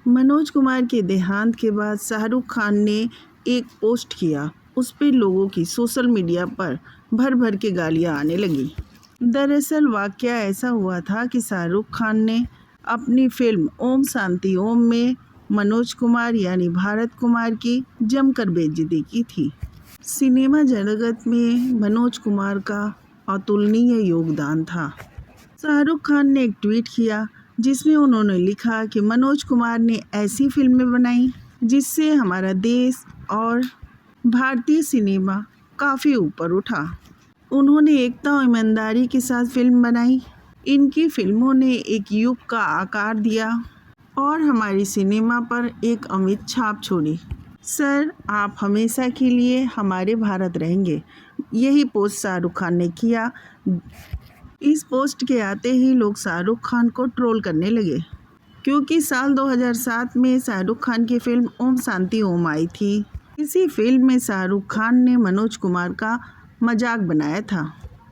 मनोज कुमार के देहांत के बाद शाहरुख खान ने एक पोस्ट किया। उस पर लोगों की सोशल मीडिया पर भर भर के गालियां आने लगी। दरअसल वाकया ऐसा हुआ था कि शाहरुख खान ने अपनी फिल्म ओम शांति ओम में मनोज कुमार यानी भारत कुमार की जमकर बेइज्जती की थी। सिनेमा जगत में मनोज कुमार का अतुलनीय योगदान था। शाहरुख खान ने एक ट्वीट किया जिसमें उन्होंने लिखा कि मनोज कुमार ने ऐसी फिल्में बनाई जिससे हमारा देश और भारतीय सिनेमा काफ़ी ऊपर उठा। उन्होंने एकता और ईमानदारी के साथ फिल्म बनाई। इनकी फिल्मों ने एक युग का आकार दिया और हमारी सिनेमा पर एक अमिट छाप छोड़ी। सर, आप हमेशा के लिए हमारे भारत रहेंगे। यही पोस्ट शाहरुख खान ने किया। इस पोस्ट के आते ही लोग शाहरुख खान को ट्रोल करने लगे, क्योंकि साल 2007 में शाहरुख खान की फिल्म ओम शांति ओम आई थी। इसी फिल्म में शाहरुख खान ने मनोज कुमार का मजाक बनाया था।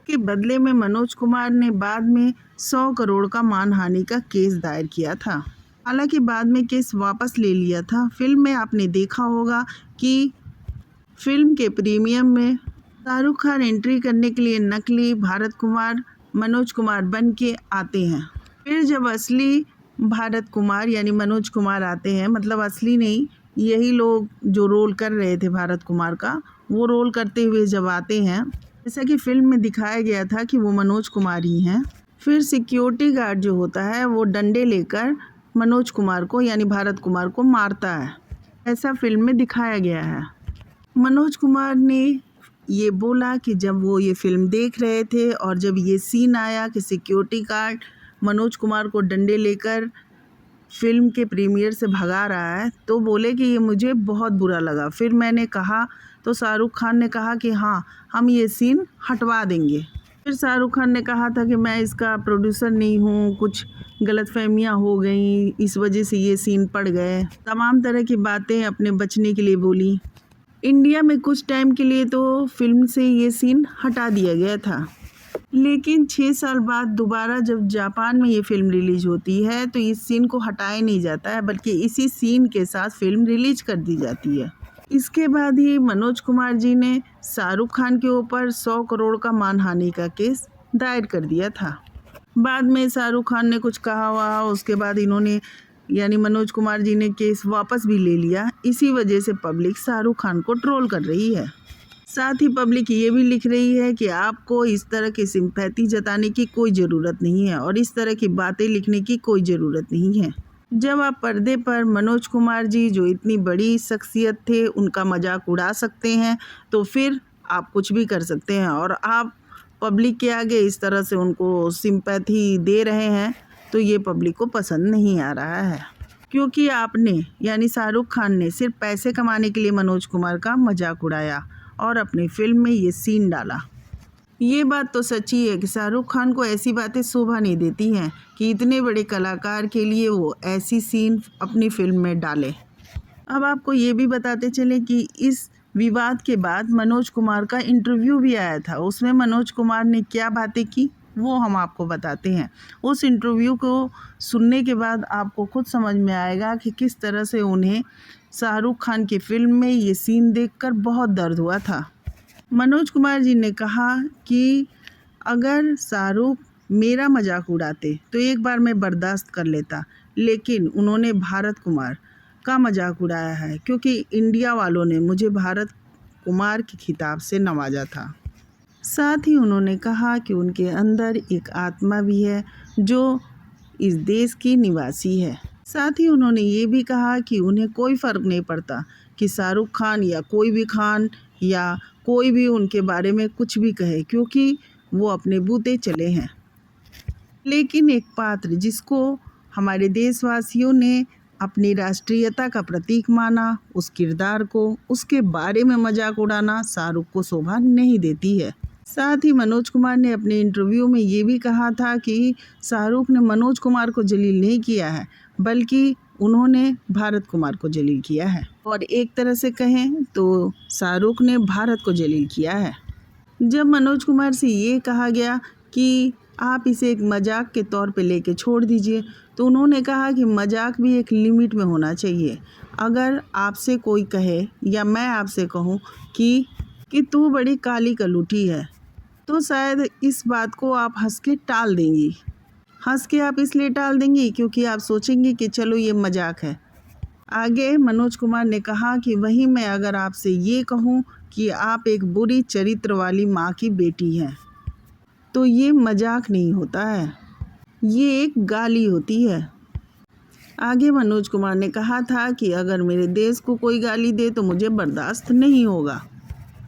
के बदले में मनोज कुमार ने बाद में 100 करोड़ का मानहानि का केस दायर किया था। हालांकि बाद में केस वापस ले लिया था। फिल्म में आपने देखा होगा कि फिल्म के प्रीमियम में शाहरुख खान एंट्री करने के लिए नकली भारत कुमार मनोज कुमार बन के आते हैं। फिर जब असली भारत कुमार यानी मनोज कुमार आते हैं, मतलब असली नहीं, यही लोग जो रोल कर रहे थे भारत कुमार का, वो रोल करते हुए जब आते हैं, जैसा कि फिल्म में दिखाया गया था कि वो मनोज कुमार ही हैं, फिर सिक्योरिटी गार्ड जो होता है वो डंडे लेकर मनोज कुमार को यानी भारत कुमार को मारता है। ऐसा फिल्म में दिखाया गया है। मनोज कुमार ने ये बोला कि जब वो ये फिल्म देख रहे थे और जब ये सीन आया कि सिक्योरिटी गार्ड मनोज कुमार को डंडे लेकर फिल्म के प्रीमियर से भगा रहा है, तो बोले कि ये मुझे बहुत बुरा लगा। फिर मैंने कहा तो शाहरुख खान ने कहा कि हाँ, हम ये सीन हटवा देंगे। फिर शाहरुख खान ने कहा था कि मैं इसका प्रोड्यूसर नहीं हूँ, कुछ गलतफहमियाँ हो गई, इस वजह से ये सीन पड़ गए। तमाम तरह की बातें अपने बचने के लिए बोली। इंडिया में कुछ टाइम के लिए तो फिल्म से ये सीन हटा दिया गया था, लेकिन 6 साल बाद दोबारा जब जापान में ये फिल्म रिलीज होती है तो इस सीन को हटाया नहीं जाता है, बल्कि इसी सीन के साथ फिल्म रिलीज कर दी जाती है। इसके बाद ही मनोज कुमार जी ने शाहरुख खान के ऊपर 100 करोड़ का मानहानि का केस दायर कर दिया था। बाद में शाहरुख खान ने कुछ कहा हुआ, उसके बाद इन्होंने यानी मनोज कुमार जी ने केस वापस भी ले लिया। इसी वजह से पब्लिक शाहरुख खान को ट्रोल कर रही है। साथ ही पब्लिक ये भी लिख रही है कि आपको इस तरह की सिंपैथी जताने की कोई ज़रूरत नहीं है और इस तरह की बातें लिखने की कोई ज़रूरत नहीं है। जब आप पर्दे पर मनोज कुमार जी जो इतनी बड़ी शख्सियत थे उनका मजाक उड़ा सकते हैं, तो फिर आप कुछ भी कर सकते हैं। और आप पब्लिक के आगे इस तरह से उनको सिंपैथी दे रहे हैं तो ये पब्लिक को पसंद नहीं आ रहा है, क्योंकि आपने यानी शाहरुख खान ने सिर्फ पैसे कमाने के लिए मनोज कुमार का मजाक उड़ाया और अपनी फिल्म में ये सीन डाला। ये बात तो सच्ची है कि शाहरुख खान को ऐसी बातें शोभा नहीं देती हैं कि इतने बड़े कलाकार के लिए वो ऐसी सीन अपनी फिल्म में डाले। अब आपको ये भी बताते चले कि इस विवाद के बाद मनोज कुमार का इंटरव्यू भी आया था। उसमें मनोज कुमार ने क्या बातें की वो हम आपको बताते हैं। उस इंटरव्यू को सुनने के बाद आपको खुद समझ में आएगा कि किस तरह से उन्हें शाहरुख खान की फिल्म में ये सीन देखकर बहुत दर्द हुआ था। मनोज कुमार जी ने कहा कि अगर शाहरुख मेरा मजाक उड़ाते तो एक बार मैं बर्दाश्त कर लेता, लेकिन उन्होंने भारत कुमार का मजाक उड़ाया है, क्योंकि इंडिया वालों ने मुझे भारत कुमार के खिताब से नवाजा था। साथ ही उन्होंने कहा कि उनके अंदर एक आत्मा भी है जो इस देश की निवासी है। साथ ही उन्होंने ये भी कहा कि उन्हें कोई फ़र्क नहीं पड़ता कि शाहरुख खान या कोई भी खान या कोई भी उनके बारे में कुछ भी कहे, क्योंकि वो अपने बूते चले हैं। लेकिन एक पात्र जिसको हमारे देशवासियों ने अपनी राष्ट्रीयता का प्रतीक माना, उस किरदार को, उसके बारे में मजाक उड़ाना शाहरुख को शोभा नहीं देती है। साथ ही मनोज कुमार ने अपने इंटरव्यू में ये भी कहा था कि शाहरुख ने मनोज कुमार को जलील नहीं किया है, बल्कि उन्होंने भारत कुमार को जलील किया है। और एक तरह से कहें तो शाहरुख ने भारत को जलील किया है। जब मनोज कुमार से ये कहा गया कि आप इसे एक मजाक के तौर पे लेके छोड़ दीजिए, तो उन्होंने कहा कि मजाक भी एक लिमिट में होना चाहिए। अगर आपसे कोई कहे या मैं आपसे कहूँ कि तू बड़ी काली कलूटी है, तो शायद इस बात को आप हंस के टाल देंगी। हंस के आप इसलिए टाल देंगी क्योंकि आप सोचेंगी कि चलो ये मजाक है। आगे मनोज कुमार ने कहा कि वहीं मैं अगर आपसे ये कहूँ कि आप एक बुरी चरित्र वाली माँ की बेटी हैं, तो ये मजाक नहीं होता है, ये एक गाली होती है। आगे मनोज कुमार ने कहा था कि अगर मेरे देश को कोई गाली दे तो मुझे बर्दाश्त नहीं होगा।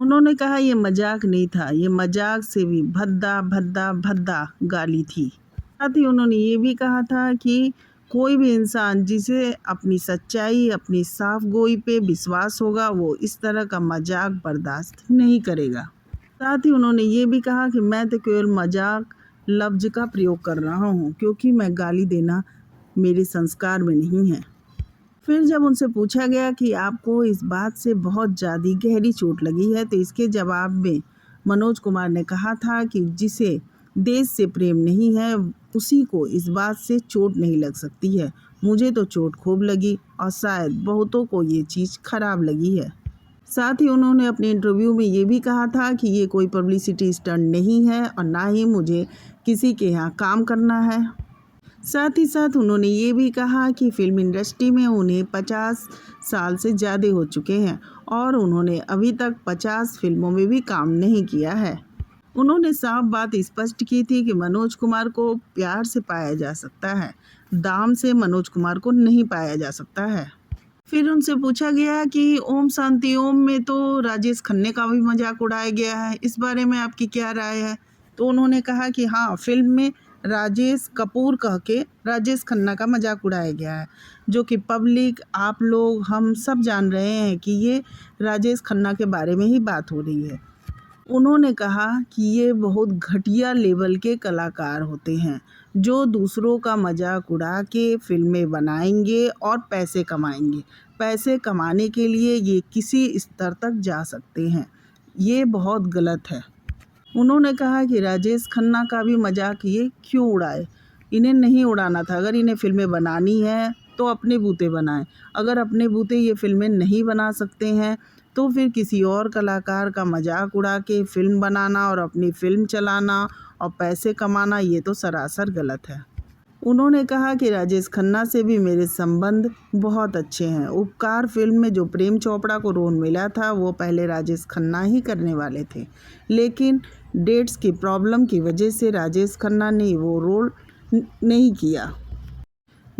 उन्होंने कहा ये मजाक नहीं था, ये मजाक से भी भद्दा भद्दा भद्दा गाली थी। साथ ही उन्होंने ये भी कहा था कि कोई भी इंसान जिसे अपनी सच्चाई, अपनी साफ गोई पे विश्वास होगा, वो इस तरह का मजाक बर्दाश्त नहीं करेगा। साथ ही उन्होंने ये भी कहा कि मैं तो केवल मजाक लफ्ज का प्रयोग कर रहा हूँ, क्योंकि मैं गाली देना मेरे संस्कार में नहीं है। फिर जब उनसे पूछा गया कि आपको इस बात से बहुत ज़्यादा गहरी चोट लगी है, तो इसके जवाब में मनोज कुमार ने कहा था कि जिसे देश से प्रेम नहीं है उसी को इस बात से चोट नहीं लग सकती है। मुझे तो चोट खूब लगी और शायद बहुतों को ये चीज़ खराब लगी है। साथ ही उन्होंने अपने इंटरव्यू में ये भी कहा था कि ये कोई पब्लिसिटी स्टंट नहीं है और ना ही मुझे किसी के यहाँ काम करना है। साथ ही साथ उन्होंने ये भी कहा कि फिल्म इंडस्ट्री में उन्हें 50 साल से ज़्यादा हो चुके हैं और उन्होंने अभी तक 50 फिल्मों में भी काम नहीं किया है। उन्होंने साफ बात स्पष्ट की थी कि मनोज कुमार को प्यार से पाया जा सकता है, दाम से मनोज कुमार को नहीं पाया जा सकता है। फिर उनसे पूछा गया कि ओम शांति ओम में तो राजेश खन्ना का भी मजाक उड़ाया गया है, इस बारे में आपकी क्या राय है? तो उन्होंने कहा कि हाँ, फिल्म में राजेश कपूर कह के राजेश खन्ना का मजाक उड़ाया गया है, जो कि पब्लिक, आप लोग, हम सब जान रहे हैं कि ये राजेश खन्ना के बारे में ही बात हो रही है। उन्होंने कहा कि ये बहुत घटिया लेवल के कलाकार होते हैं जो दूसरों का मजाक उड़ा के फिल्में बनाएंगे और पैसे कमाएंगे। पैसे कमाने के लिए ये किसी स्तर तक जा सकते हैं, ये बहुत गलत है। उन्होंने कहा कि राजेश खन्ना का भी मजाक ये क्यों उड़ाए, इन्हें नहीं उड़ाना था। अगर इन्हें फिल्में बनानी है तो अपने बूते बनाएं। अगर अपने बूते ये फिल्में नहीं बना सकते हैं तो फिर किसी और कलाकार का मजाक उड़ा के फिल्म बनाना और अपनी फिल्म चलाना और पैसे कमाना, ये तो सरासर गलत है। उन्होंने कहा कि राजेश खन्ना से भी मेरे संबंध बहुत अच्छे हैं। उपकार फिल्म में जो प्रेम चोपड़ा को रोल मिला था वो पहले राजेश खन्ना ही करने वाले थे, लेकिन डेट्स की प्रॉब्लम की वजह से राजेश खन्ना ने वो रोल नहीं किया।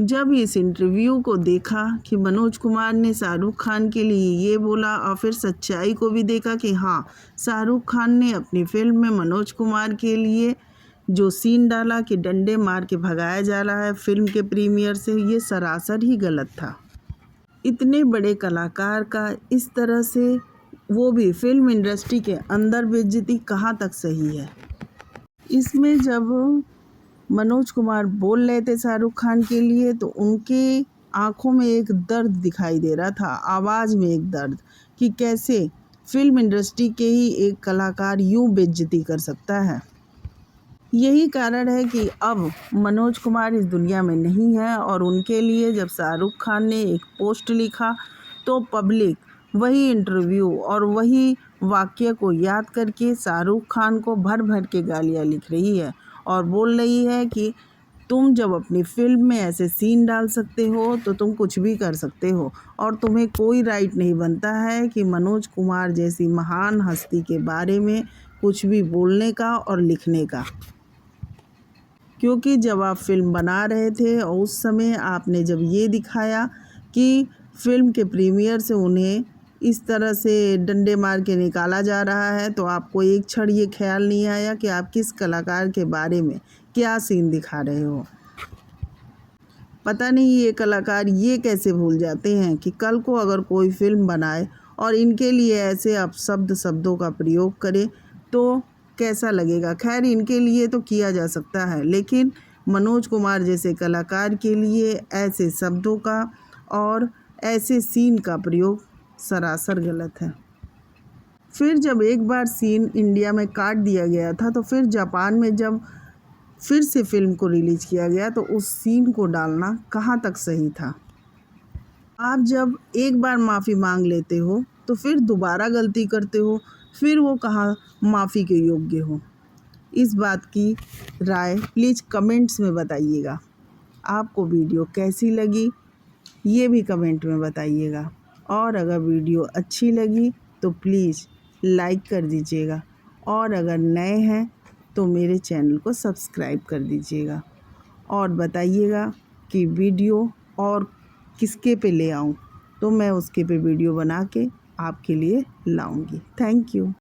जब इस इंटरव्यू को देखा कि मनोज कुमार ने शाहरुख खान के लिए ये बोला और फिर सच्चाई को भी देखा कि हाँ, शाहरुख खान ने अपनी फिल्म में मनोज कुमार के लिए जो सीन डाला कि डंडे मार के भगाया जा रहा है फिल्म के प्रीमियर से, ये सरासर ही गलत था। इतने बड़े कलाकार का इस तरह से, वो भी फिल्म इंडस्ट्री के अंदर, बेइज्जती कहाँ तक सही है? इसमें जब मनोज कुमार बोल रहे थे शाहरुख खान के लिए तो उनके आंखों में एक दर्द दिखाई दे रहा था, आवाज़ में एक दर्द, कि कैसे फिल्म इंडस्ट्री के ही एक कलाकार यूँ बेइज्जती कर सकता है। यही कारण है कि अब मनोज कुमार इस दुनिया में नहीं है और उनके लिए जब शाहरुख खान ने एक पोस्ट लिखा तो पब्लिक वही इंटरव्यू और वही वाक्य को याद करके शाहरुख खान को भर भर के गालियाँ लिख रही है और बोल रही है कि तुम जब अपनी फिल्म में ऐसे सीन डाल सकते हो तो तुम कुछ भी कर सकते हो और तुम्हें कोई राइट नहीं बनता है कि मनोज कुमार जैसी महान हस्ती के बारे में कुछ भी बोलने का और लिखने का। क्योंकि जब आप फिल्म बना रहे थे और उस समय आपने जब ये दिखाया कि फिल्म के प्रीमियर से उन्हें इस तरह से डंडे मार के निकाला जा रहा है, तो आपको एक क्षण ये ख्याल नहीं आया कि आप किस कलाकार के बारे में क्या सीन दिखा रहे हो। पता नहीं ये कलाकार ये कैसे भूल जाते हैं कि कल को अगर कोई फिल्म बनाए और इनके लिए ऐसे अपशब्द शब्दों का प्रयोग करे तो कैसा लगेगा। खैर, इनके लिए तो किया जा सकता है, लेकिन मनोज कुमार जैसे कलाकार के लिए ऐसे शब्दों का और ऐसे सीन का प्रयोग सरासर गलत है। फिर जब एक बार सीन इंडिया में काट दिया गया था तो फिर जापान में जब फिर से फिल्म को रिलीज किया गया तो उस सीन को डालना कहाँ तक सही था। आप जब एक बार माफ़ी मांग लेते हो तो फिर दोबारा गलती करते हो, फिर वो कहाँ माफ़ी के योग्य हो। इस बात की राय प्लीज़ कमेंट्स में बताइएगा। आपको वीडियो कैसी लगी ये भी कमेंट में बताइएगा, और अगर वीडियो अच्छी लगी तो प्लीज़ लाइक कर दीजिएगा, और अगर नए हैं तो मेरे चैनल को सब्सक्राइब कर दीजिएगा, और बताइएगा कि वीडियो और किसके पे ले आऊँ, तो मैं उसके पे वीडियो बना के आपके लिए लाऊंगी। Thank you.